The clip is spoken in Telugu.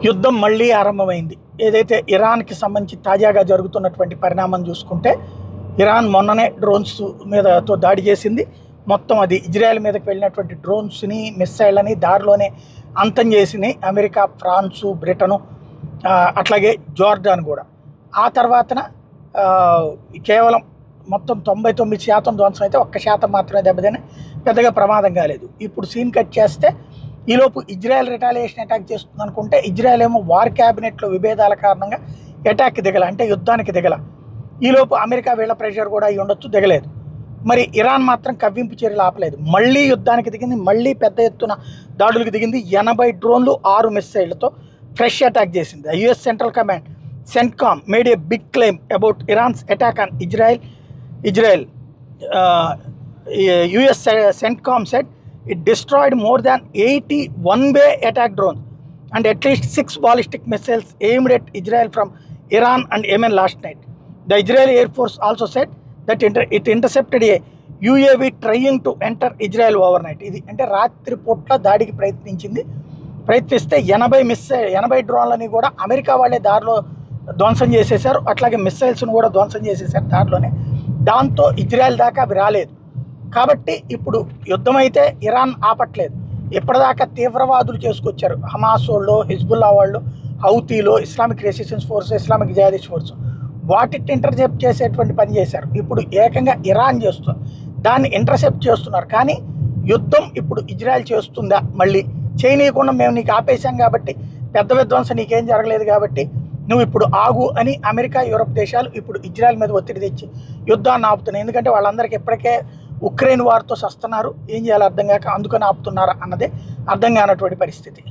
యుద్ధం మళ్ళీ ఆరంభమైంది. ఏదైతే ఇరాన్కి సంబంధించి తాజాగా జరుగుతున్నటువంటి పరిణామం చూసుకుంటే, ఇరాన్ మొన్ననే డ్రోన్స్ మీదతో దాడి చేసింది. మొత్తం అది ఇజ్రాయెల్ మీదకి వెళ్ళినటువంటి డ్రోన్స్ని, మిస్సైళ్ళని దారిలోనే అంతం చేసినాయి అమెరికా, ఫ్రాన్సు, బ్రిటను, అట్లాగే జోర్డాన్ కూడా. ఆ తర్వాతన కేవలం మొత్తం 99% ధ్వంసం అయితే 1% మాత్రమే దెబ్బతిని పెద్దగా ప్రమాదం కాలేదు. ఇప్పుడు సీన్ కట్ చేస్తే ఈలోపు ఇజ్రాయెల్ రిటాలియేషన్ అటాక్ చేస్తుంది అనుకుంటే, ఇజ్రాయెల్ ఏమో వార్ క్యాబినెట్లో విభేదాల కారణంగా అటాక్కి దిగల, అంటే యుద్ధానికి దిగల. ఈలోపు అమెరికా వీళ్ళ ప్రెషర్ కూడా అయ్యి ఉండొచ్చు, దిగలేదు. మరి ఇరాన్ మాత్రం కవ్వింపు చర్యలు ఆపలేదు, మళ్ళీ యుద్ధానికి దిగింది, మళ్ళీ పెద్ద ఎత్తున దాడులకు దిగింది. 80 డ్రోన్లు 6 మిస్సైళ్లతో ఫ్రెష్ అటాక్ చేసింది. US central command CENTCOM made a big claim about Iran's attack on Israel. US CENTCOM said it destroyed more than 80 one-way attack drones and at least 6 ballistic missiles aimed at Israel from Iran and Yemen last night. The Israeli Air Force also said that it intercepted a UAV trying to enter Israel overnight. ఇది అంటే రాత్రి పూట్ల దాడికి ప్రయత్నిస్తే 80 డ్రోన్లని కూడా అమెరికా వాళ్ళే దారిలో ధ్వంసం చేసేశారు. అట్లాగే మిస్సైల్స్ను కూడా ధ్వంసం చేసేశారు దారిలోనే. దాంతో ఇజ్రాయెల్ దాకా అవి రాలేదు. కాబట్టి ఇప్పుడు యుద్ధం అయితే ఇరాన్ ఆపట్లేదు. ఇప్పటిదాకా తీవ్రవాదులు చేసుకొచ్చారు, హమాస్ వాళ్ళు, హిజ్బుల్లా వాళ్ళు, హౌతీలో, Islamic resistance force, Islamic jihadist force, వాటిని ఇంటర్సెప్ట్ చేసేటువంటి పని చేశారు. ఇప్పుడు ఏకంగా ఇరాన్ చేస్తుంది, దాన్ని ఇంటర్సెప్ట్ చేస్తున్నారు. కానీ యుద్ధం ఇప్పుడు ఇజ్రాయెల్ చేస్తుందా? మళ్ళీ చేయనీయకుండా మేము నీకు ఆపేశాం కాబట్టి, పెద్ద విధ్వంసం నీకేం జరగలేదు కాబట్టి నువ్వు ఇప్పుడు ఆగు అని అమెరికా, యూరప్ దేశాలు ఇప్పుడు ఇజ్రాయెల్ మీద ఒత్తిడి తెచ్చి యుద్ధాన్ని ఆపుతున్నాయి. ఎందుకంటే వాళ్ళందరికీ ఇప్పటికే ఉక్రెయిన్ వార్తో సస్తున్నారు, ఏం చేయాలో అర్థం కాక అందుకని ఆపుతున్నారా అన్నదే అర్థం కానటువంటి పరిస్థితి.